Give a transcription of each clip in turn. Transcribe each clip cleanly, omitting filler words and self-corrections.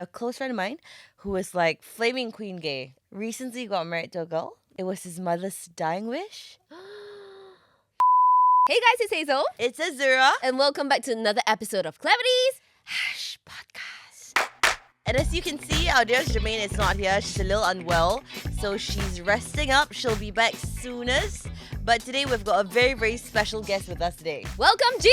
A close friend of mine who was like flaming queen gay recently got married to a girl. It was his mother's dying wish. Hey guys, it's Hazel. It's Azura. And welcome back to another episode of Clevities Podcast. And as you can see, our dear Jermaine is not here. She's a little unwell, so she's resting up. She'll be back soonest. But today we've got a very, very special guest with us today. Welcome, Jean!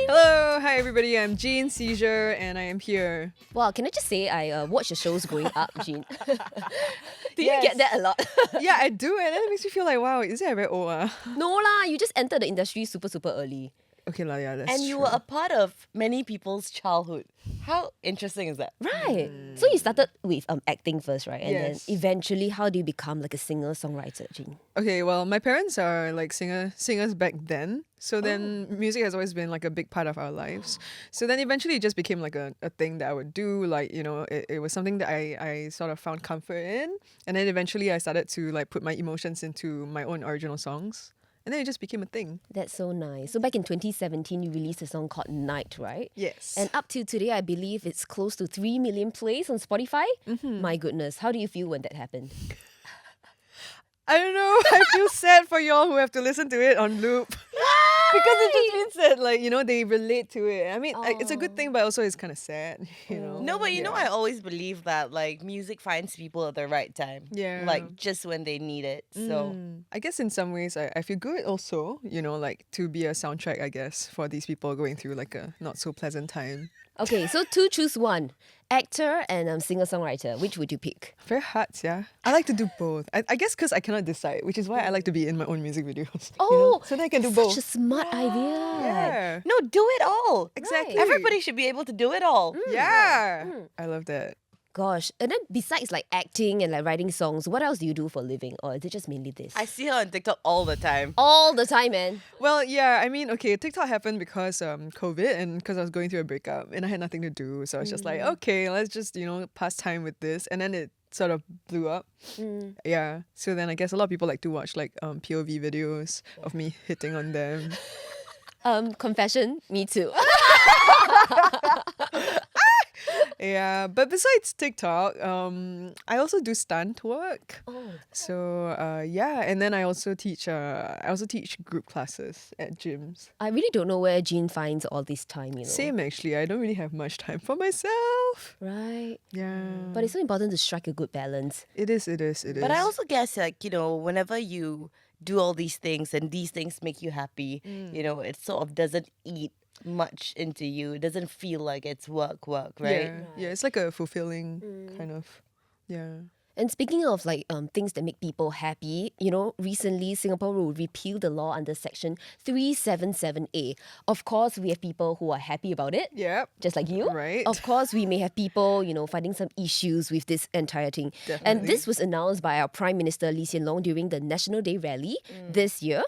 Hello, hi everybody. I'm Jean Seizure, and I am here. Wow, can I just say I watch the shows growing up, Jean. Do you Yes. get that a lot? Yeah, I do, and it makes me feel like, wow, is it very old? No lah, you just entered the industry super early. Okay, lah, yeah, that's And you true. were a part of many people's childhood. How interesting is that? Right. So you started with acting first, right? And Yes. then eventually, how do you become like a singer-songwriter, Jean? Okay, well, my parents are like singers back then. So then music has always been like a big part of our lives. So then eventually it just became like a thing that I would do. Like, you know, it was something that I sort of found comfort in. And then eventually I started to like put my emotions into my own original songs. And then it just became a thing. That's so nice. So back in 2017, you released a song called Night, right? Yes. And up to today, I believe it's close to 3 million plays on Spotify. My goodness, how do you feel when that happened? I don't know. I feel sad for y'all who have to listen to it on loop. Because it just means that, like, you know, they relate to it. I mean, it's a good thing, but also it's kind of sad, you know. No, but you know, I always believe that like music finds people at the right time. Yeah. Like just when they need it. So I guess in some ways I feel good also, you know, like to be a soundtrack, I guess, for these people going through like a not so pleasant time. Okay, so to choose one, actor and singer-songwriter, which would you pick? Very hard, yeah. I like to do both. I guess because I cannot decide, which is why I like to be in my own music videos. you know? So then I can do both. Such a smart idea. Yeah. no, do it all. Exactly. Everybody should be able to do it all. Yeah. I love that. Gosh, and then besides like acting and like writing songs, what else do you do for a living? Or is it just mainly this? I see her on TikTok all the time. All the time, man. Well, yeah, I mean, okay, TikTok happened because COVID and because I was going through a breakup and I had nothing to do. So I was just like, okay, let's just, you know, pass time with this. And then it sort of blew up. Yeah. So then I guess a lot of people like to watch like POV videos of me hitting on them. Confession, me too. Yeah. But besides TikTok, I also do stunt work. Oh. So yeah, and then I also teach group classes at gyms. I really don't know where Jean finds all this time, you know. Same actually. I don't really have much time for myself. Right. Yeah. But it's so important to strike a good balance. It is. But I also guess like, you know, whenever you do all these things and these things make you happy, you know, it sort of doesn't eat much into you. It doesn't feel like it's work, right? Yeah, it's like a fulfilling kind of, yeah. And speaking of like things that make people happy, you know, recently Singapore will repeal the law under Section 377A. Of course, we have people who are happy about it. Yep. Just like you. Right. Of course, we may have people, you know, finding some issues with this entire thing. And Definitely. this was announced by our Prime Minister Lee Hsien Loong during the National Day rally this year.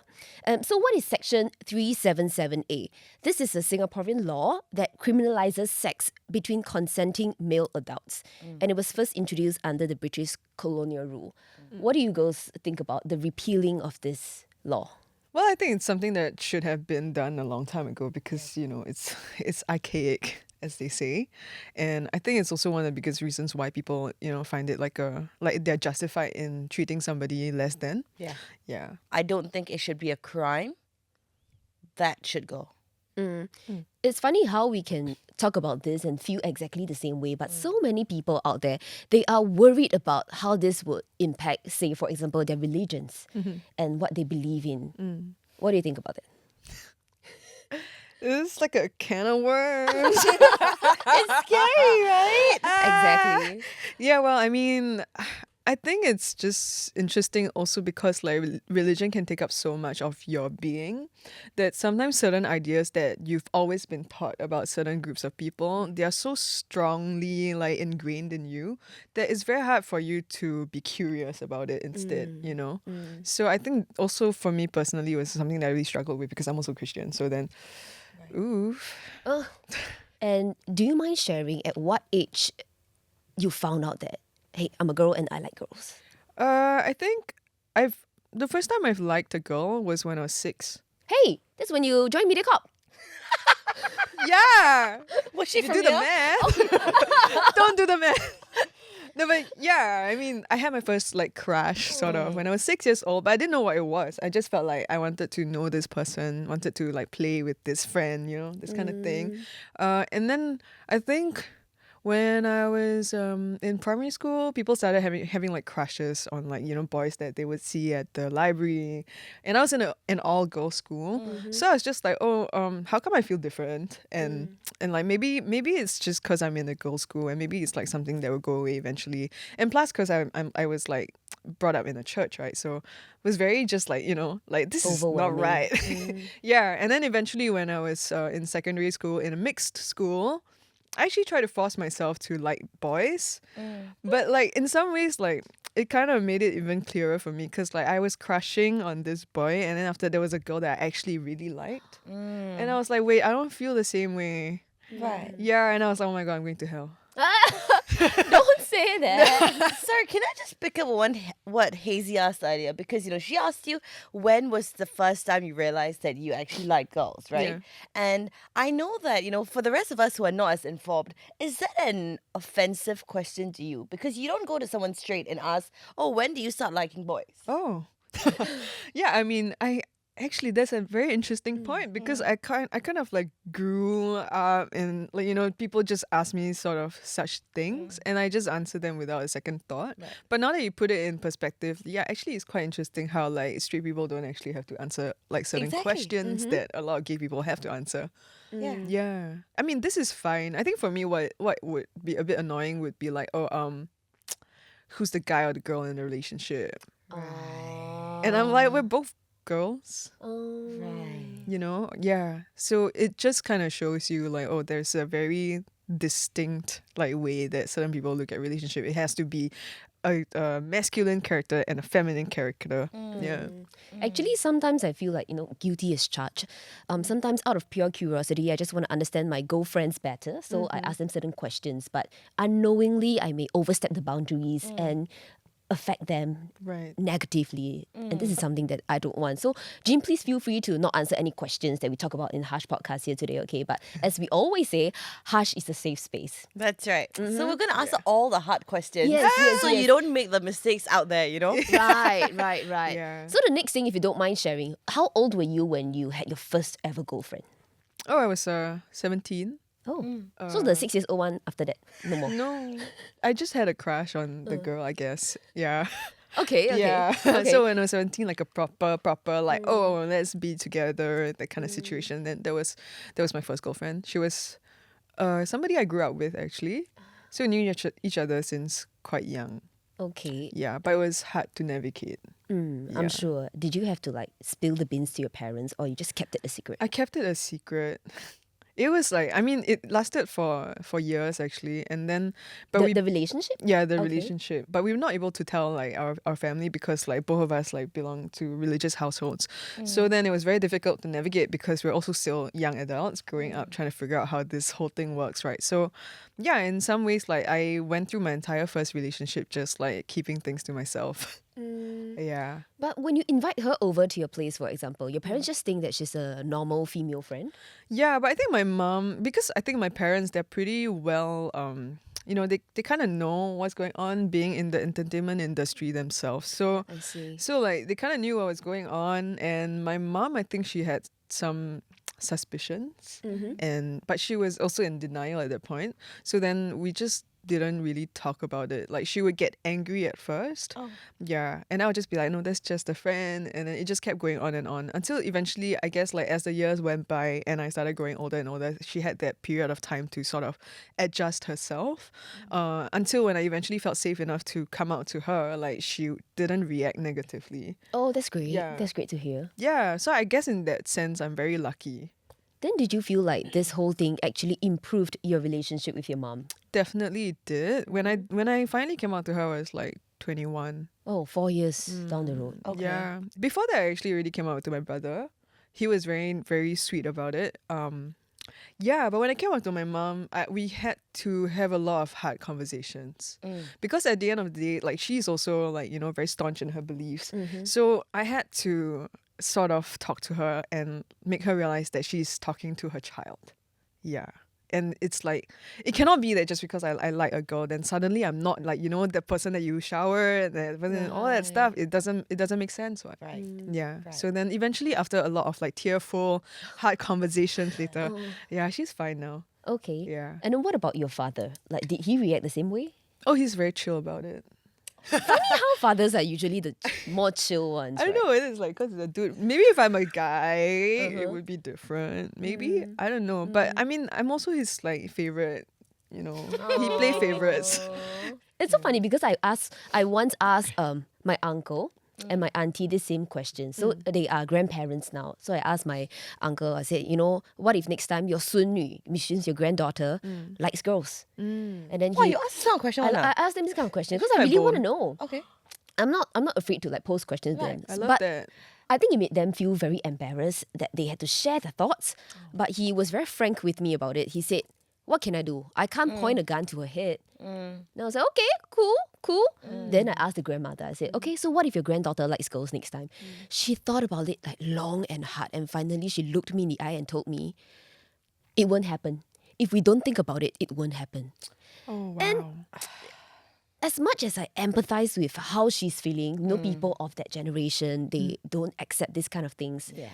So what is Section 377A? This is a Singaporean law that criminalizes sex between consenting male adults. And it was first introduced under the British colonial rule. What do you girls think about the repealing of this law? Well, I think it's something that should have been done a long time ago because, you know, it's archaic, as they say. And I think it's also one of the biggest reasons why people, you know, find it like they're justified in treating somebody less than. Yeah. Yeah. I don't think it should be a crime. That should go. It's funny how we can talk about this and feel exactly the same way, but so many people out there, they are worried about how this would impact, say, for example, their religions and what they believe in. What do you think about it? It's like a can of worms. It's scary, right? Exactly. Yeah, well, I mean, I think it's just interesting also because like religion can take up so much of your being that sometimes certain ideas that you've always been taught about certain groups of people, they are so strongly like ingrained in you that it's very hard for you to be curious about it instead, you know? So I think also for me personally, it was something that I really struggled with because I'm also Christian. So then, ooh. And do you mind sharing at what age you found out that, hey, I'm a girl and I like girls? I think the first time I've liked a girl was when I was 6. Hey, that's when you joined MediaCorp. Yeah. Was she You from do the here? math. Don't do the math. No, but yeah, I mean, I had my first like crush sort of when I was 6 years old, but I didn't know what it was. I just felt like I wanted to know this person, wanted to like play with this friend, this kind of thing. And then I think when I was in primary school, people started having like crushes on like boys that they would see at the library, and I was in an all girls school, so I was just like, oh, how come I feel different? And like maybe it's just because I'm in a girls school, and maybe it's like something that will go away eventually. And plus, because I was like brought up in a church, right? So it was very just like like this is not Overwhelming. right. Yeah, and then eventually when I was in secondary school in a mixed school, I actually try to force myself to like boys, but like in some ways, like it kind of made it even clearer for me because like I was crushing on this boy, and then after there was a girl that I actually really liked, and I was like, wait, I don't feel the same way. Right. Yeah, and I was like, oh my god, I'm going to hell. Don't say that. Sir, can I just pick up what Hazy asked earlier? Because she asked you when was the first time you realized that you actually like girls, right? Yeah. And I know that for the rest of us who are not as informed, is that an offensive question to you? Because you don't go to someone straight and ask, "Oh, when do you start liking boys?" Oh, yeah. I mean, actually that's a very interesting point because I kind of like grew up and like people just ask me sort of such things and I just answer them without a second thought. Right. But now that you put it in perspective, yeah, actually it's quite interesting how like straight people don't actually have to answer like certain Exactly. questions that a lot of gay people have to answer. Yeah. Yeah, I mean this is fine. I think for me, what would be a bit annoying would be like, who's the guy or the girl in the relationship? And I'm like, we're both girls, Right. yeah. So it just kind of shows you like, oh, there's a very distinct like way that certain people look at relationship. It has to be a masculine character and a feminine character. Yeah. Actually, sometimes I feel like, guilty as charged. Sometimes out of pure curiosity, I just want to understand my girlfriends better. So I ask them certain questions, but unknowingly, I may overstep the boundaries and affect them Right. negatively. And this is something that I don't want. So, Jean, please feel free to not answer any questions that we talk about in Hush Podcast here today, okay? But as we always say, Hush is a safe space. That's right. So we're gonna answer all the hard questions. Yes, So yes. you don't make the mistakes out there, Right. Yeah. So the next thing, if you don't mind sharing, how old were you when you had your first ever girlfriend? Oh, I was 17. Oh, so the 6 years old one after that, no more. No, I just had a crush on the girl, I guess. Yeah. Okay. Yeah. Okay. So when I was 17, like a proper like, oh, let's be together, that kind of situation. Then that was my first girlfriend. She was somebody I grew up with actually. So we knew each other since quite young. Okay. Yeah, but it was hard to navigate. I'm Yeah. sure. Did you have to like spill the beans to your parents, or you just kept it a secret? I kept it a secret. It was like, I mean, it lasted for years actually, and then The relationship? yeah, the Okay. relationship, but we were not able to tell like our family because like both of us like belong to religious households, so then it was very difficult to navigate because we're also still young adults growing up trying to figure out how this whole thing works, right? So yeah, in some ways like I went through my entire first relationship just like keeping things to myself. Yeah. But when you invite her over to your place, for example, your parents just think that she's a normal female friend. Yeah, but I think my mom, because I think my parents, they're pretty well, they kind of know what's going on being in the entertainment industry themselves. So, I see. so like they kind of knew what was going on. And my mom, I think she had some suspicions, but she was also in denial at that point. So then we just didn't really talk about it. Like she would get angry at first. Yeah. And I would just be like, no, that's just a friend. And then it just kept going on and on until eventually, I guess, like as the years went by and I started growing older and older, she had that period of time to sort of adjust herself. Until when I eventually felt safe enough to come out to her, like she didn't react negatively. Oh, that's great. Yeah. That's great to hear. Yeah. So I guess in that sense, I'm very lucky. Then did you feel like this whole thing actually improved your relationship with your mom? Definitely it did. When I finally came out to her, I was like 21. Oh, 4 years down the road. Okay. Yeah. Before that, I actually already came out to my brother. He was very, very sweet about it. Yeah, but when I came out to my mom, we had to have a lot of hard conversations because at the end of the day, like she's also like very staunch in her beliefs. So I had to sort of talk to her and make her realize that she's talking to her child. Yeah. And it's like, it cannot be that just because I like a girl, then suddenly I'm not like, you know, the person that you shower and all that stuff. It doesn't make sense. What? Right. Yeah. Right. So then eventually, after a lot of like tearful, hard conversations later, yeah, she's fine now. Okay. Yeah. And then what about your father? Like, did he react the same way? Oh, he's very chill about it. How fathers are usually the more chill ones. I don't right? know. It is like, because the dude, maybe if I'm a guy, it would be different. Maybe. I don't know. But I mean, I'm also his like favorite, you know. He play favorites. It's so funny because I once asked my uncle and my auntie the same question. So they are grandparents now. So I asked my uncle, I said, you know, what if next time your 孙女, which means your granddaughter, likes girls? And then Wow, you asked this kind of question. I asked him this kind of question because I quite really want to bold. know. Okay. I'm not afraid to like pose questions to them. I love but that. I think it made them feel very embarrassed that they had to share their thoughts. But he was very frank with me about it. He said, what can I do? I can't point a gun to her head. And I was like, okay, cool. Then I asked the grandmother, I said, okay, so what if your granddaughter likes girls next time? She thought about it like long and hard. And finally, she looked me in the eye and told me, it won't happen. If we don't think about it, it won't happen. Oh, wow. And as much as I empathize with how she's feeling, you know, people of that generation, they don't accept this kind of things. Yeah.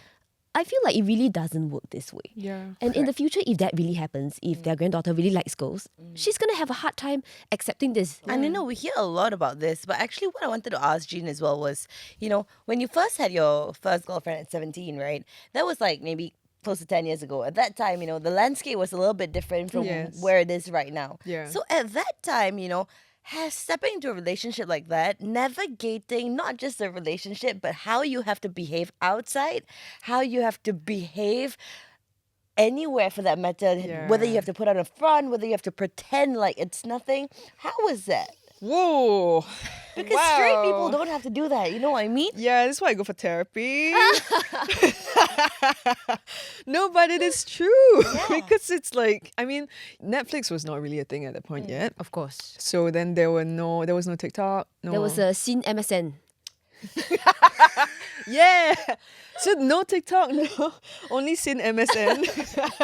I feel like it really doesn't work this way. Yeah. And in the future, if that really happens, if their granddaughter really likes girls, she's going to have a hard time accepting this. And you know, we hear a lot about this, but actually what I wanted to ask Jean as well was, you know, when you first had your first girlfriend at 17, right? That was like maybe close to 10 years ago. At that time, you know, the landscape was a little bit different from Yes. where it is right now. Yeah. So at that time, you know, has stepping into a relationship like that, navigating not just the relationship, but how you have to behave outside, how you have to behave anywhere for that matter, whether you Yeah. have to put on a front, whether you have to pretend like it's nothing. How was that? Whoa. Because straight people don't have to do that, you know what I mean? Yeah, that's why I go for therapy. No, but it is true. Because it's like, I mean, Netflix was not really a thing at that point yet. Of course. So then there was no TikTok. No. There was a Sin MSN. Yeah. So no TikTok, no. Only Sin MSN.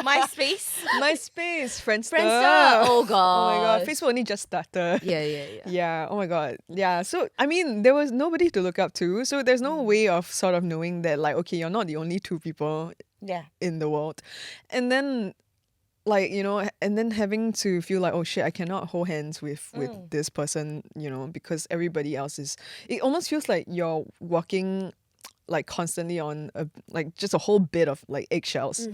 MySpace. MySpace, Friendster. Friendster. Oh, Oh my god. God. Facebook only just started. Yeah. Yeah, oh my god. Yeah, so I mean, there was nobody to look up to. So there's no way of sort of knowing that, like, okay, you're not the only two people Yeah. in the world. And then, like, you know, and then having to feel like, oh shit, I cannot hold hands with this person, you know, because everybody else is, it almost feels like you're walking like constantly on like just a whole bit of like eggshells.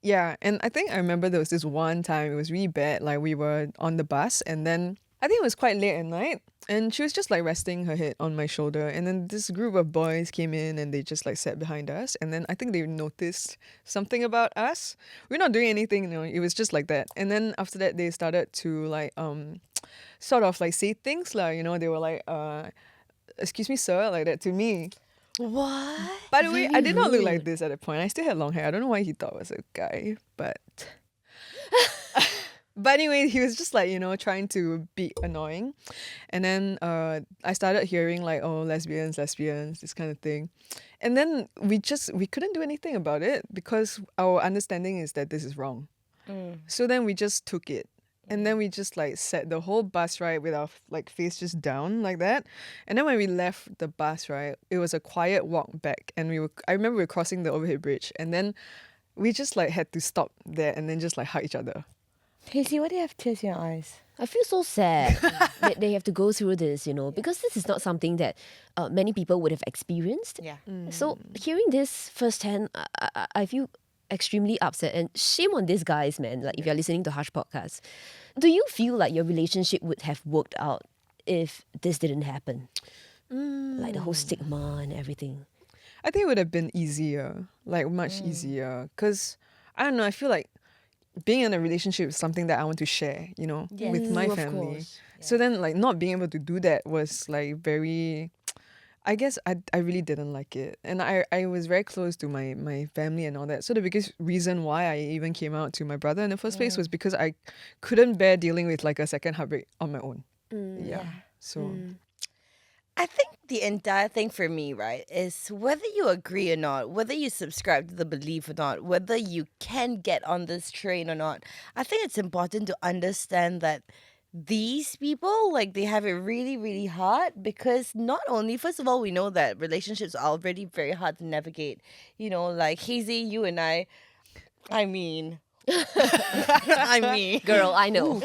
Yeah, and I think I remember there was this one time, it was really bad, like we were on the bus and then I think it was quite late at night and she was just like resting her head on my shoulder and then this group of boys came in and they just like sat behind us and then I think they noticed something about us. We're not doing anything, you know, it was just like that. And then after that they started to like sort of like say things like, you know, they were like excuse me sir, like that to me. What? By the way, I did not look like rude. this at that point. I still had long hair. I don't know why he thought I was a guy, but but anyway, he was just like, you know, trying to be annoying. And then I started hearing like, oh, lesbians, this kind of thing. And then we couldn't do anything about it because our understanding is that this is wrong. So then we just took it. And then we just like sat the whole bus ride with our like face just down like that. And then when we left the bus, right, it was a quiet walk back. And I remember we were crossing the overhead bridge. And then we just like had to stop there and then just like hug each other. Casey, why do you have tears in your eyes? I feel so sad that they have to go through this, you know, because this is not something that many people would have experienced. Yeah. So hearing this firsthand, I feel extremely upset and shame on these guys, man. Like if you're listening to Hush Podcast, do you feel like your relationship would have worked out if this didn't happen? Like the whole stigma and everything. I think it would have been easier, like much easier. Because, I don't know, I feel like being in a relationship is something that I want to share, you know, with my Of family. course. So then like not being able to do that was like very, I guess I really didn't like it. And I was very close to my family and all that. So the biggest reason why I even came out to my brother in the first place was because I couldn't bear dealing with like a second heartbreak on my own. Yeah. So I think the entire thing for me, right, is whether you agree or not, whether you subscribe to the belief or not, whether you can get on this train or not, I think it's important to understand that these people, like, they have it really, really hard because not only, first of all, we know that relationships are already very hard to navigate. You know, like, Hazy, you and I mean, I mean, Girl, I know.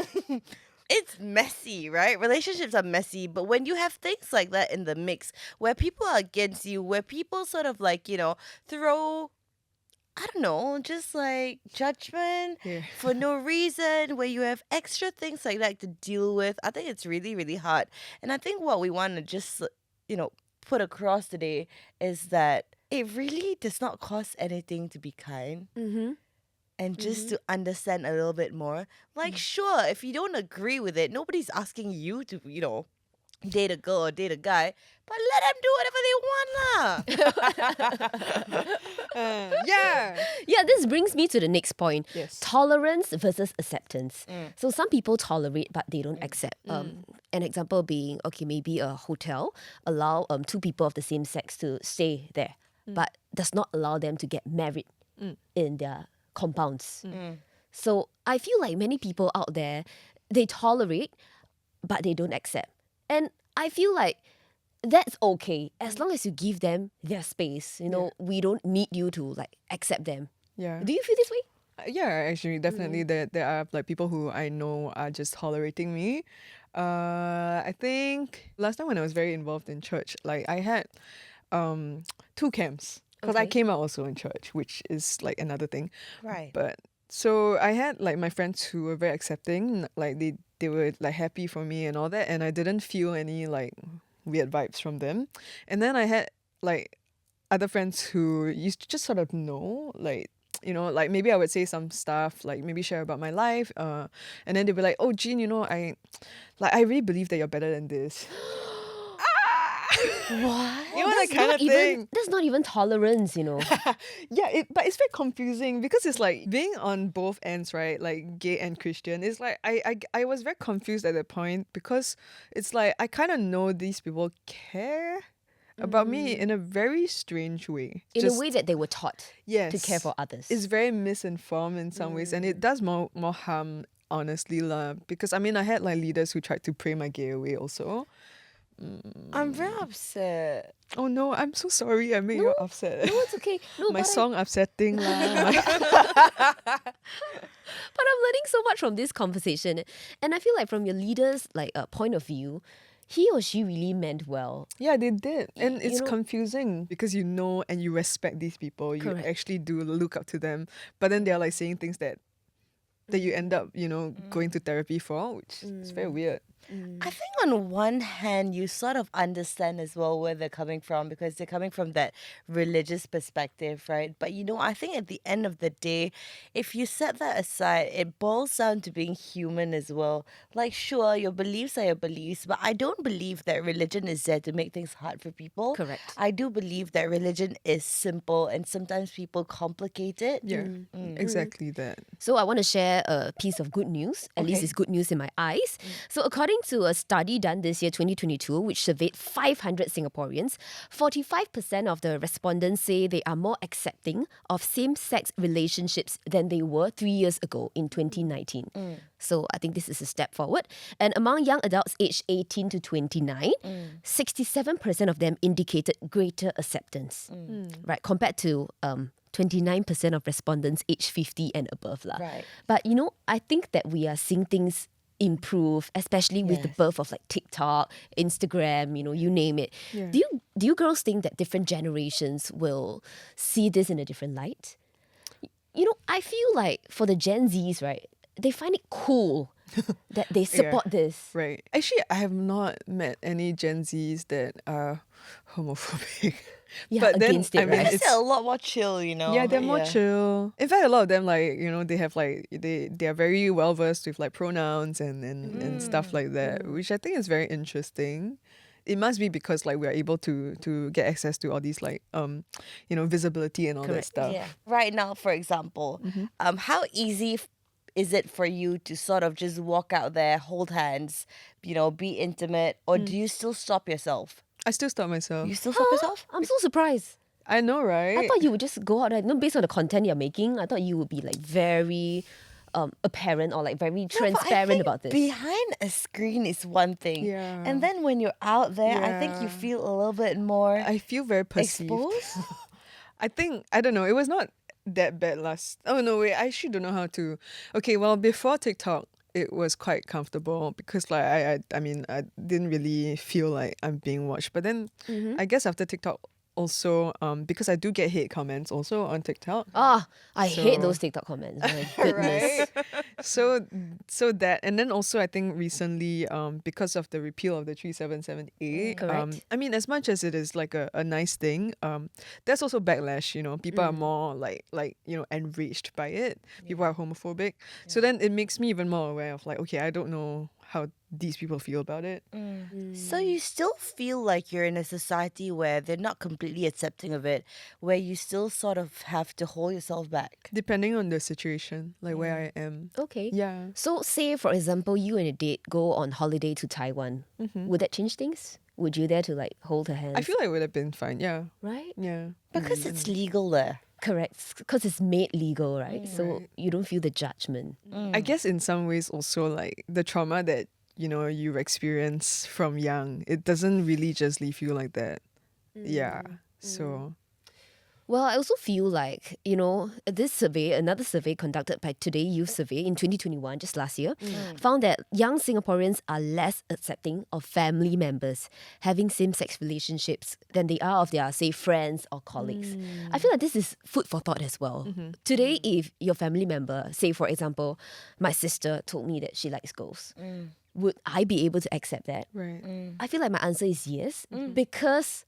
it's messy, right? Relationships are messy, but when you have things like that in the mix, where people are against you, where people sort of like, throw, I don't know, just like judgment Yeah. for no reason, where you have extra things like that to deal with, I think it's really, really hard. And I think what we want to just, put across today is that it really does not cost anything to be kind. Mm-hmm. And just to understand a little bit more. Like, sure, if you don't agree with it, nobody's asking you to, date a girl or date a guy, but let them do whatever they want, lah. Yeah. Yeah, this brings me to the next point. Yes. Tolerance versus acceptance. So some people tolerate but they don't accept. An example being, okay, maybe a hotel allow two people of the same sex to stay there, but does not allow them to get married in their compounds. So I feel like many people out there, they tolerate but they don't accept. And I feel like that's okay as long as you give them their space. You know, we don't need you to like accept them. Yeah. Do you feel this way? Yeah, actually, definitely. There are like people who I know are just tolerating me. I think last time when I was very involved in church, like I had two camps because I Okay. came out also in church, which is like another thing. Right. But so I had like my friends who were very accepting, like they were like happy for me and all that, and I didn't feel any like weird vibes from them. And then I had like other friends who used to just sort of know, like, like maybe I would say some stuff, like maybe share about my life, and then they'd be like, "Oh, Jean, I really believe that you're better than this." What? You know, that kind of thing. That's not even tolerance, Yeah, but it's very confusing because it's like being on both ends, right? Like gay and Christian. It's like I was very confused at that point because it's like I kind of know these people care about me in a very strange way. in Just- a way that they were taught yes, to care for others. It's very misinformed in some ways, and it does more harm, honestly, lah. Because I mean, I had like leaders who tried to pray my gay away also. I'm very upset. Oh no, I'm so sorry I made you upset. No, it's okay. No, My but song upsetting lah. But I'm learning so much from this conversation, and I feel like from your leader's like point of view, he or she really meant well. Yeah, they did. And it's know- confusing because you know and you respect these people. You Correct. actually do look up to them. But then they're like saying things that you end up, going to therapy for, which is very weird. I think on one hand, you sort of understand as well where they're coming from because they're coming from that religious perspective, right? But I think at the end of the day, if you set that aside, it boils down to being human as well. Like, sure, your beliefs are your beliefs, but I don't believe that religion is there to make things hard for people. Correct. I do believe that religion is simple and sometimes people complicate it. Yeah, exactly that. So I want to share a piece of good news. At least Okay. it's good news in my eyes. So according to a study done this year, 2022, which surveyed 500 Singaporeans, 45% of the respondents say they are more accepting of same-sex relationships than they were 3 years ago in 2019. So I think this is a step forward. And among young adults aged 18 to 29, 67% of them indicated greater acceptance, right, compared to 29% of respondents aged 50 and above. Right. But I think that we are seeing things improve, especially with the Yes. birth of like TikTok, Instagram, you name it. Yeah. Do you girls think that different generations will see this in a different light? I feel like for the Gen Zs, right, they find it cool that they support this. Right. Actually, I have not met any Gen Zs that are homophobic. Yeah, against it, I mean, right? I it's, said a lot more chill, yeah, they're more chill. In fact, a lot of them, like, they have like, they are very well versed with like pronouns and stuff like that, which I think is very interesting. It must be because like we are able to get access to all these like visibility and all that Correct. stuff. Yeah. Right now, for example, how easy is it for you to sort of just walk out there, hold hands, be intimate, or do you still stop yourself? I still stop myself. You still stop yourself? I'm so surprised. I know, right? I thought you would just go out there, not based on the content you're making. I thought you would be like very apparent or like very No, but I transparent think about this. behind a screen is one thing. Yeah. And then when you're out there, I think you Yeah. feel a little bit more I feel very perceived. exposed. I think, I don't know, it was not that bad last. Oh no, wait, I actually don't know how to. Okay, well, before TikTok, it was quite comfortable because like I mean, I didn't really feel like I'm being watched. But then I guess after TikTok also, because I do get hate comments also on TikTok. I hate So- those TikTok comments. My goodness. Right. So that, and then also I think recently because of the repeal of the 377A, Correct. I mean, as much as it is like a nice thing, there's also backlash. People are more like enraged by it. People are homophobic. So then it makes me even more aware of like, okay, I don't know how these people feel about it. So you still feel like you're in a society where they're not completely accepting of it, where you still sort of have to hold yourself back. Depending on the situation, like where I am. Okay. Yeah. So say, for example, you and a date go on holiday to Taiwan. Would that change things? Would you dare to like hold her hand? I feel like it would have been fine. Yeah. Right? Yeah. Because it's legal there. Correct. Because it's made legal, right? So Right. you don't feel the judgment. I guess in some ways also like the trauma that you experience from young, it doesn't really just leave you like that. Yeah. So Well, I also feel like, this survey, another survey conducted by Today Youth Survey in 2021, just last year, found that young Singaporeans are less accepting of family members having same-sex relationships than they are of their, say, friends or colleagues. I feel like this is food for thought as well. Today, if your family member, say, for example, my sister told me that she likes girls, would I be able to accept that? right. I feel like my answer is yes, because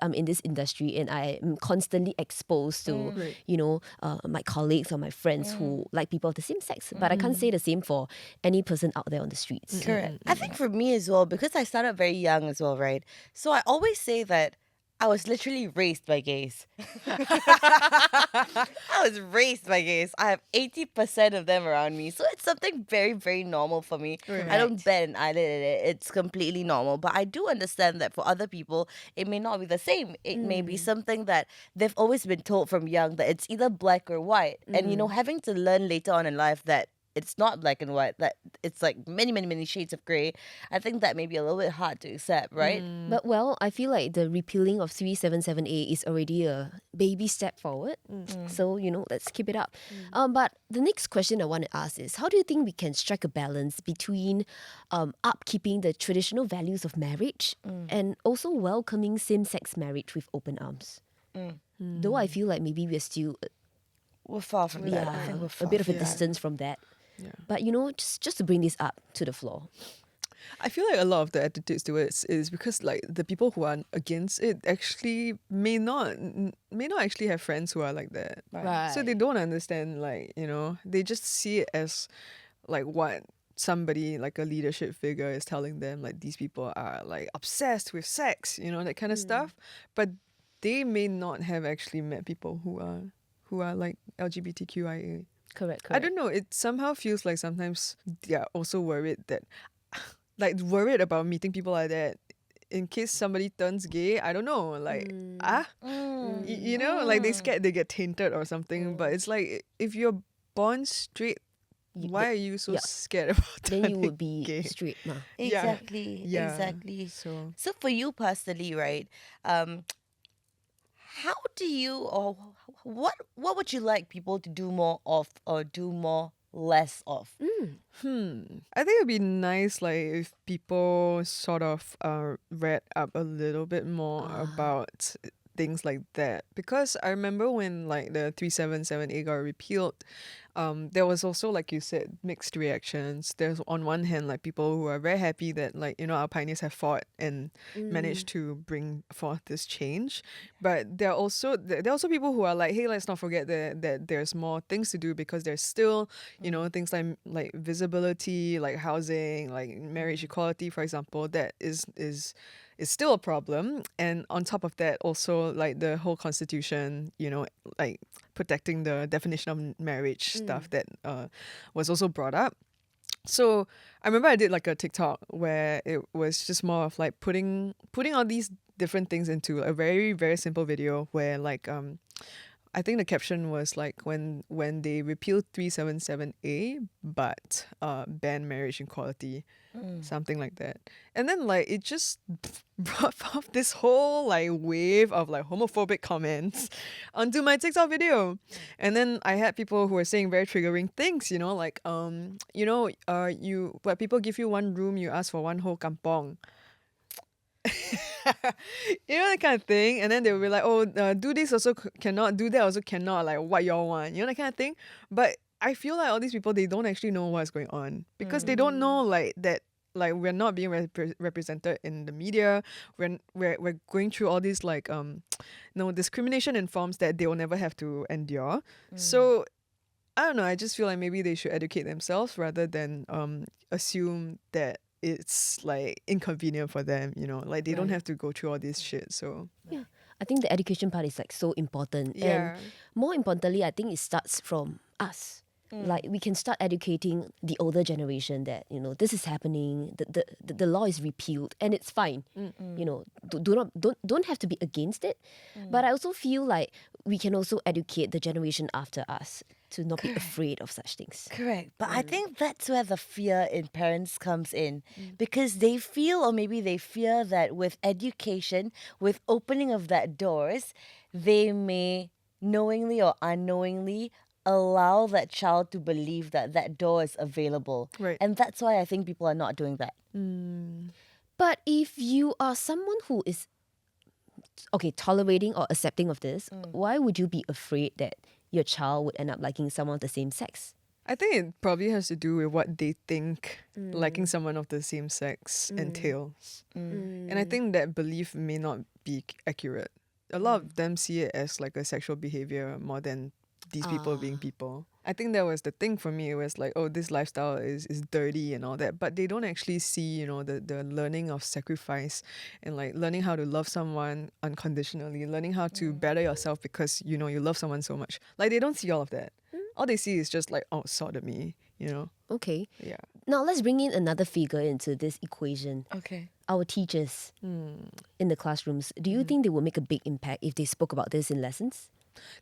I'm in this industry and I am constantly exposed to, Right. my colleagues or my friends who like people of the same sex. But I can't say the same for any person out there on the streets. Correct. I think for me as well, because I started very young as well, right? So I always say that I was literally raised by gays. I was raised by gays. I have 80% of them around me. So it's something very, very normal for me. I don't bat an eyelid at it. It's completely normal. But I do understand that for other people, it may not be the same. It may be something that they've always been told from young that it's either black or white. And, having to learn later on in life that it's not black and white, that it's like many, many, many shades of grey. I think that may be a little bit hard to accept, right? But well, I feel like the repealing of 377A is already a baby step forward. So, let's keep it up. But the next question I want to ask is, how do you think we can strike a balance between upkeeping the traditional values of marriage and also welcoming same-sex marriage with open arms? Though I feel like maybe we're still We're far from that. I think we're a far bit of a Yeah. distance from that. Yeah. But just to bring this up to the floor. I feel like a lot of the attitudes towards it is because like the people who are against it actually may not actually have friends who are like that. Right. So they don't understand, like, they just see it as like what somebody like a leadership figure is telling them, like these people are like obsessed with sex, that kind of stuff. But they may not have actually met people who are like LGBTQIA. Correct. I don't know. It somehow feels like sometimes they're also worried that, like, worried about meeting people like that in case somebody turns gay. I don't know. Like, like they scared they get tainted or something. But it's like, if you're born straight, why are you so scared about Then turning you would be gay? straight. Ma. Exactly. Yeah. Exactly. So So for you personally, right? How do you, or what would you like people to do more of or do more less of? I think it'd be nice, like, if people sort of read up a little bit more about things like that, because I remember when like the 377A got repealed, there was also, like you said, mixed reactions. There's on one hand like people who are very happy that, like, our pioneers have fought and managed to bring forth this change, but there are also people who are like, hey, let's not forget that there's more things to do, because there's still things like visibility, like housing, like marriage equality, for example, that is still a problem. And on top of that, also like the whole constitution, like protecting the definition of marriage stuff that was also brought up. So I remember I did like a TikTok where it was just more of like putting all these different things into a very, very simple video where like I think the caption was like when they repealed 377A but ban marriage equality, something like that. And then like it just brought forth this whole like wave of like homophobic comments onto my TikTok video. And then I had people who were saying very triggering things, like but people give you one room, you ask for one whole kampong. That kind of thing. And then they will be like, oh, do this also cannot, do that also cannot, like what y'all want, that kind of thing. But I feel like all these people, they don't actually know what's going on because they don't know like that, like we're not being represented in the media. We're going through all these like discrimination in forms that they will never have to endure. So I don't know, I just feel like maybe they should educate themselves rather than assume that it's like inconvenient for them, like they don't have to go through all this shit. So Yeah. I think the education part is like so important. yeah. And more importantly, I think it starts from us. Like we can start educating the older generation that, this is happening, the law is repealed and it's fine. Don't have to be against it. But I also feel like we can also educate the generation after us to not be afraid of such things. Correct. But I think that's where the fear in parents comes in because they feel or maybe they fear that with education, with opening of that doors, they may knowingly or unknowingly allow that child to believe that that door is available. Right. And that's why I think people are not doing that. But if you are someone who is tolerating or accepting of this, why would you be afraid that your child would end up liking someone of the same sex? I think it probably has to do with what they think liking someone of the same sex entails. And I think that belief may not be accurate. A lot of them see it as like a sexual behavior more than these people being people. I think that was the thing for me. It was like, oh, this lifestyle is dirty and all that. But they don't actually see, the learning of sacrifice and like learning how to love someone unconditionally, learning how to better yourself because, you love someone so much. Like they don't see all of that. All they see is just like, oh, sodomy, Okay. Yeah. Now let's bring in another figure into this equation. Okay. Our teachers in the classrooms. Do you think they will make a big impact if they spoke about this in lessons?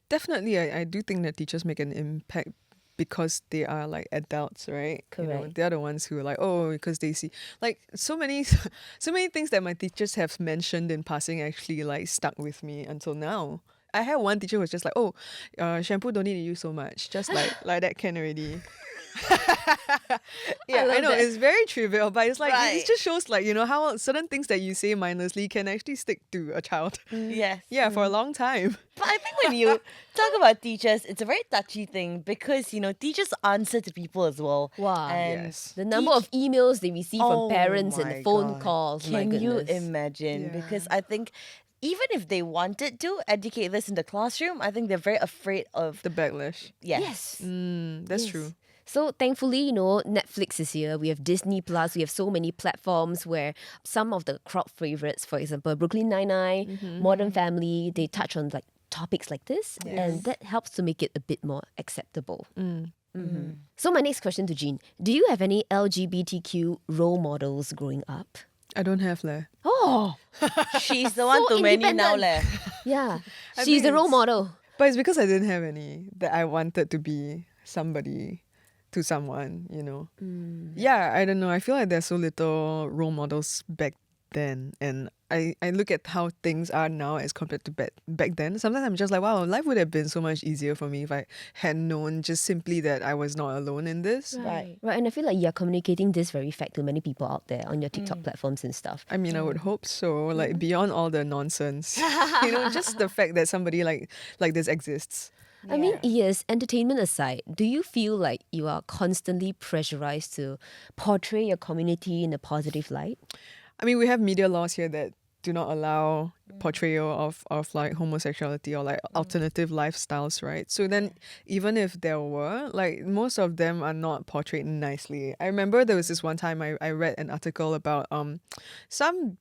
Definitely, I do think that teachers make an impact because they are like adults, right? Correct. They're the ones who are like, oh, because they see like so many things that my teachers have mentioned in passing actually like stuck with me until now. I had one teacher who was just like, oh, shampoo don't need to use so much, just like that can already. Yeah, I know that. it's very trivial, but it's like Right. it just shows like how certain things that you say mindlessly can actually stick to a child. Yes. Yeah, for a long time. But I think when you talk about teachers, it's a very touchy thing because, teachers answer to people as well. Wow. And Yes. The number of emails they receive Oh from parents and my the phone God. calls. My Can you goodness. imagine? Yeah. Because I think even if they wanted to educate this in the classroom, I think they're very afraid of The backlash. yes. That's Yes. true. So thankfully, Netflix is here. We have Disney Plus. We have so many platforms where some of the crowd favorites, for example, Brooklyn Nine-Nine, Modern Family, they touch on like topics like this, and that helps to make it a bit more acceptable. So my next question to Jean: do you have any LGBTQ role models growing up? I don't have leh. Oh, She's the one So too many now independent. leh. yeah, I she's think the role it's- model. But it's because I didn't have any that I wanted to be somebody to someone, Yeah, I don't know. I feel like there's so little role models back then. And I look at how things are now as compared to back then. Sometimes I'm just like, wow, life would have been so much easier for me if I had known just simply that I was not alone in this. Right. Right, and I feel like you're communicating this very fact to many people out there on your TikTok platforms and stuff. I mean, I would hope so. Like beyond all the nonsense, just the fact that somebody like this exists. I mean, yes, entertainment aside, do you feel like you are constantly pressurized to portray your community in a positive light? I mean, we have media laws here that do not allow portrayal of like homosexuality or like alternative lifestyles, right? So then even if there were, like most of them are not portrayed nicely. I remember there was this one time I read an article about some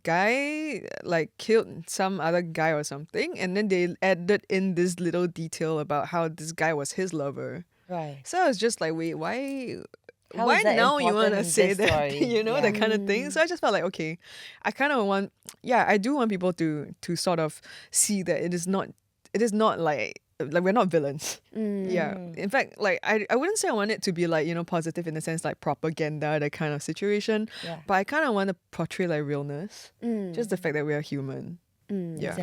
guy like killed some other guy or something, and then they added in this little detail about how this guy was his lover. Right. So I was just like, wait, why How why is that now you want important to in say this that, story? you know, Yeah. that kind of thing. So I just felt like, okay, I kind of want, yeah, I do want people to sort of see that it is not like we're not villains. Yeah. In fact, like I wouldn't say I want it to be like, you know, positive in the sense like propaganda, that kind of situation. Yeah. But I kind of want to portray like realness. Just the fact that we are human. Yeah.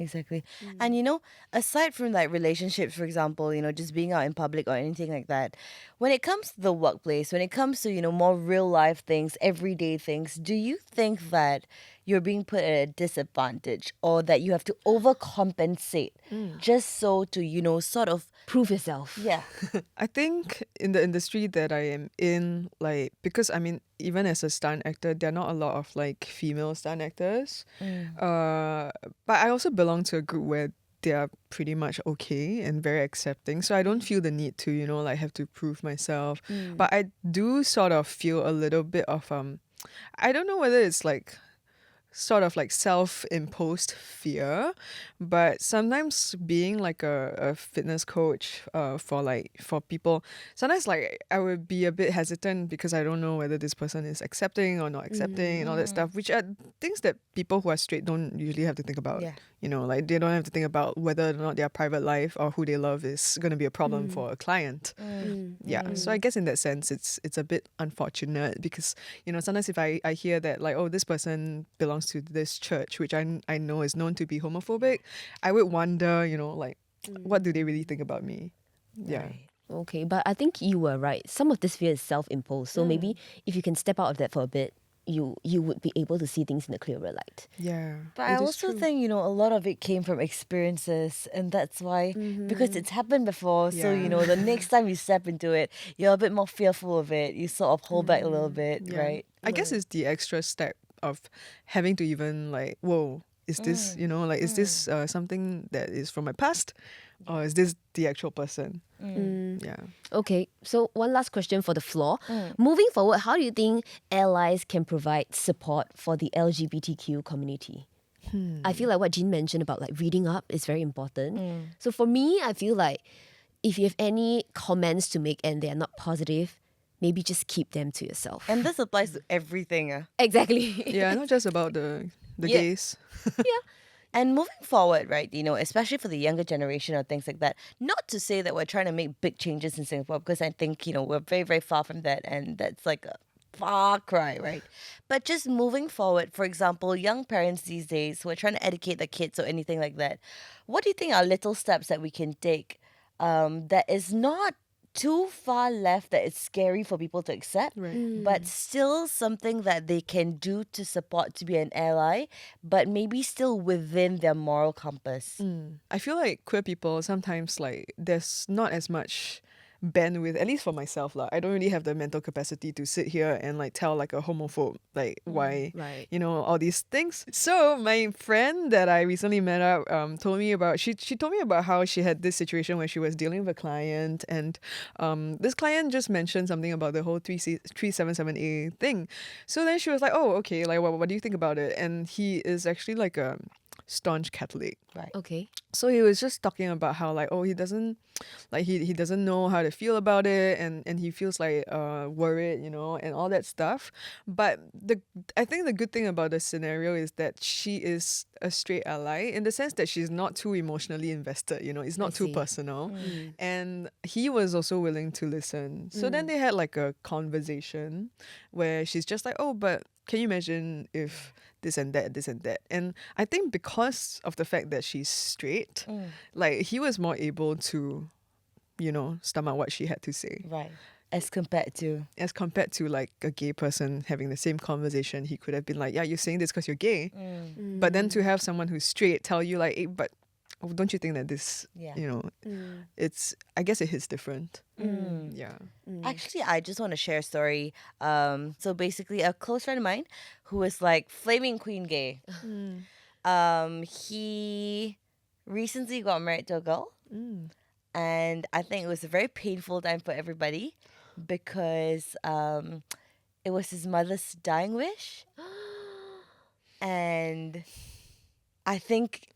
Exactly. And you know, aside from like relationships, for example, you know, just being out in public or anything like that, when it comes to the workplace, when it comes to, you know, more real life things, everyday things, do you think that you're being put at a disadvantage or that you have to overcompensate just so to, you know, sort of, Prove yourself. yeah. I think in the industry that I am in, like, because I mean, even as a stunt actor, there are not a lot of like female stunt actors. But I also belong to a group where they are pretty much okay and very accepting. So I don't feel the need to, you know, like have to prove myself. But I do sort of feel a little bit of I don't know whether it's like sort of like self-imposed fear, but sometimes being like a fitness coach for people, sometimes like I would be a bit hesitant because I don't know whether this person is accepting or not accepting and all that stuff, which are things that people who are straight don't usually have to think about. Yeah. You know, like they don't have to think about whether or not their private life or who they love is going to be a problem for a client. Yeah. So I guess in that sense, it's a bit unfortunate because, you know, sometimes if I hear that like, oh, this person belongs to this church, which I know is known to be homophobic, I would wonder, you know, like, what do they really think about me? Yeah. Right. Okay, but I think you were right. Some of this fear is self-imposed. So maybe if you can step out of that for a bit, you would be able to see things in a clearer light. Yeah. But I it is also true. think, you know, a lot of it came from experiences, and that's why, because it's happened before. So, you Yeah. know, the next time you step into it, you're a bit more fearful of it. You sort of hold back a little bit, Yeah. right? I guess it's the extra step of having to even like, whoa, is this, you know, like, is this something that is from my past or is this the actual person? Yeah. Okay, so one last question for the floor. Moving forward, how do you think allies can provide support for the LGBTQ community? I feel like what Jean mentioned about like reading up is very important. So for me, I feel like if you have any comments to make and they are not positive, maybe just keep them to yourself. And this applies to everything. Exactly. Yeah, not just about the Yeah. gays. And moving forward, right, you know, especially for the younger generation or things like that, not to say that we're trying to make big changes in Singapore, because I think, you know, we're very, very far from that. And that's like a far cry, right? But just moving forward, for example, young parents these days who are trying to educate their kids or anything like that, what do you think are little steps that we can take that is not too far left that it's scary for people to accept, Right. but still something that they can do to support to be an ally, but maybe still within their moral compass. I feel like queer people sometimes like there's not as much bandwidth, at least for myself lah. I don't really have the mental capacity to sit here and like tell like a homophobe like why right. you know all these things. So my friend that I recently met up told me about she told me about how she had this situation where she was dealing with a client and this client just mentioned something about the whole 377A thing. So then she was like, oh okay, like what do you think about it? And he is actually like a staunch Catholic. Right. Okay. So he was just talking about how like, oh, he doesn't like he doesn't know how to feel about it and he feels like worried, you know, and all that stuff. But I think the good thing about the scenario is that she is a straight ally in the sense that she's not too emotionally invested, you know, it's not too see. personal. And he was also willing to listen. So then they had like a conversation where she's just like, oh, but can you imagine if this and that, this and that? And I think because of the fact that she's straight, like he was more able to, you know, stomach what she had to say. Right. As compared to. As compared to like a gay person having the same conversation, he could have been like, yeah, you're saying this because you're gay. But then to have someone who's straight tell you like, hey, but don't you think that this, Yeah. you know, it's, I guess it hits different. Yeah. Actually, I just want to share a story. So basically, a close friend of mine who was like flaming queen gay. He recently got married to a girl, and I think it was a very painful time for everybody because it was his mother's dying wish, and I think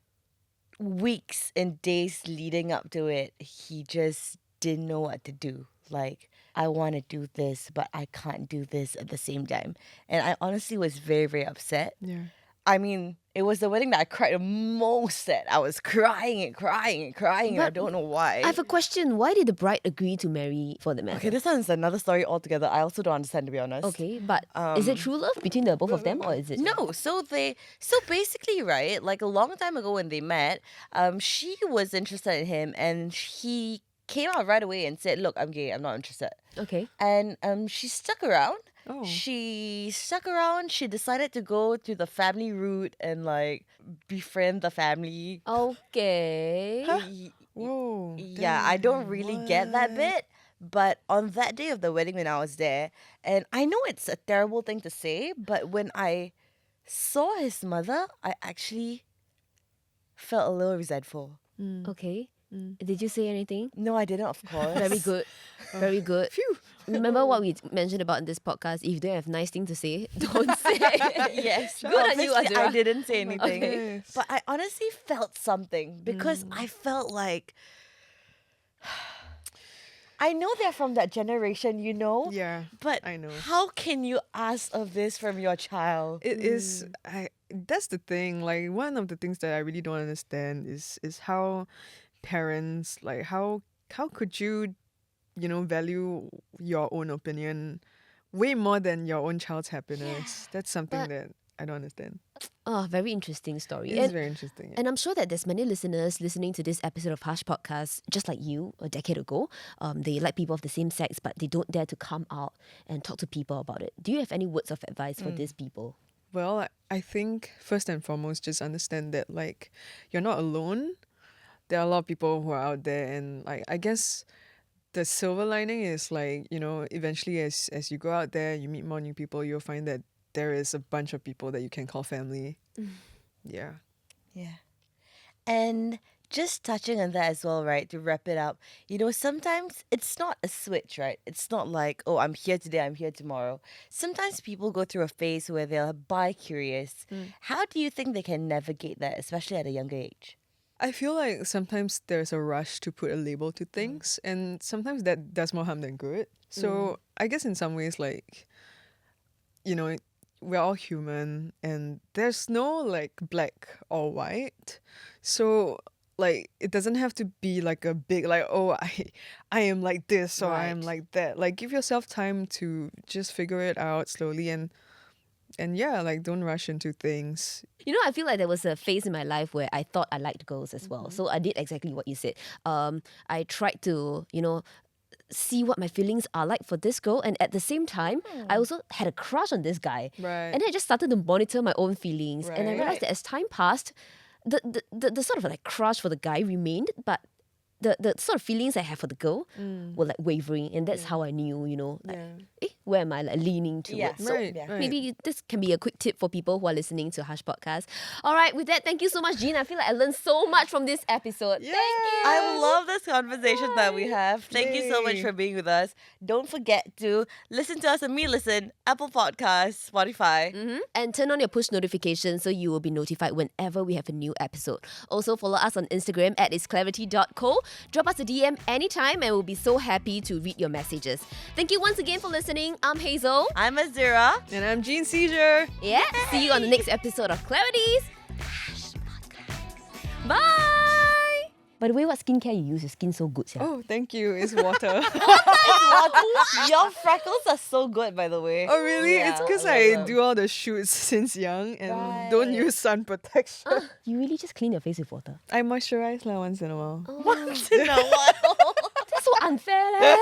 weeks and days leading up to it, he just didn't know what to do. Like, I want to do this, but I can't do this at the same time. And I honestly was very, very upset. Yeah. I mean, it was the wedding that I cried the most at. I was crying and crying and crying, and I But don't know why. I have a question. Why did the bride agree to marry for the man? Okay, this one's another story altogether. I also don't understand, to be honest. Okay, but is it true love between the both of them, or is it No, so basically, right, like a long time ago when they met, she was interested in him, and he came out right away and said, "Look, I'm gay. I'm not interested." Okay. And she stuck around. Oh. She stuck around. She decided to go to the family route and like befriend the family. Okay. Whoa. Yeah, I don't damn, really get that what? bit. But on that day of the wedding when I was there, and I know it's a terrible thing to say, but when I saw his mother, I actually felt a little resentful. Okay. Did you say anything? No, I didn't, of course. Very good. Very good. Phew. Remember what we mentioned about in this podcast? If you don't have nice thing to say, don't say. Yes, Good on you, obviously I Azura. didn't say anything. Yes. But I honestly felt something because I felt like I know they're from that generation, you know? Yeah. But I know. how can you ask of this from your child? It is. That's the thing. Like one of the things that I really don't understand is how parents like how could you value your own opinion way more than your own child's happiness. That's something But- that I don't understand. Oh, very interesting story. It is very interesting. And I'm sure that there's many listeners listening to this episode of Hush Podcast, just like you a decade ago. They like people of the same sex, but they don't dare to come out and talk to people about it. Do you have any words of advice for these people? Well, I think first and foremost, just understand that like you're not alone. There are a lot of people who are out there, and like I guess the silver lining is like eventually as you go out there, you meet more new people, you'll find that there is a bunch of people that you can call family. Yeah. Yeah. And just touching on that as well, right, to wrap it up, sometimes it's not a switch, right? It's not like, oh, I'm here today, I'm here tomorrow. Sometimes people go through a phase where they're bi-curious. How do you think they can navigate that, especially at a younger age? I feel like sometimes there's a rush to put a label to things, and sometimes that does more harm than good. So I guess in some ways, like, we're all human, and there's no like black or white. So like it doesn't have to be like a big like, oh, I am like this or I am Right. like that. Like give yourself time to just figure it out slowly, and yeah, like don't rush into things. I feel like there was a phase in my life where I thought I liked girls as well. So I did exactly what you said. I tried to, see what my feelings are like for this girl, and at the same time I also had a crush on this guy, Right. and then I just started to monitor my own feelings, and I Right. realized that as time passed, the sort of like crush for the guy remained, but the sort of feelings I have for the girl were like wavering, and that's how I knew, like, where am I like leaning towards? Yeah. So Right, yeah. right. maybe this can be a quick tip for people who are listening to Hush Podcast. All right, with that, thank you so much, Jean. I feel like I learned so much from this episode. Thank you. I love this conversation that we have. Thank you so much Yay. for being with us. Don't forget to listen to us on Me Listen, Apple Podcasts, Spotify. And turn on your push notifications so you will be notified whenever we have a new episode. Also, follow us on Instagram at itsclarity.co. Drop us a DM anytime and we'll be so happy to read your messages. Thank you once again for listening. I'm Hazel. I'm Azura. And I'm Jean Seizure. Yeah, see you on the next episode of Clarities. Bye! By the way, what skincare you use? Your skin so good, yeah. Oh, thank you. It's water. Your freckles are so good, by the way. Oh, really? Yeah, It's because love I them. do all the shoots since young and don't Right. use sun protection. You really just clean your face with water. I moisturize once in a while. Once in a while. That's so unfair, leh.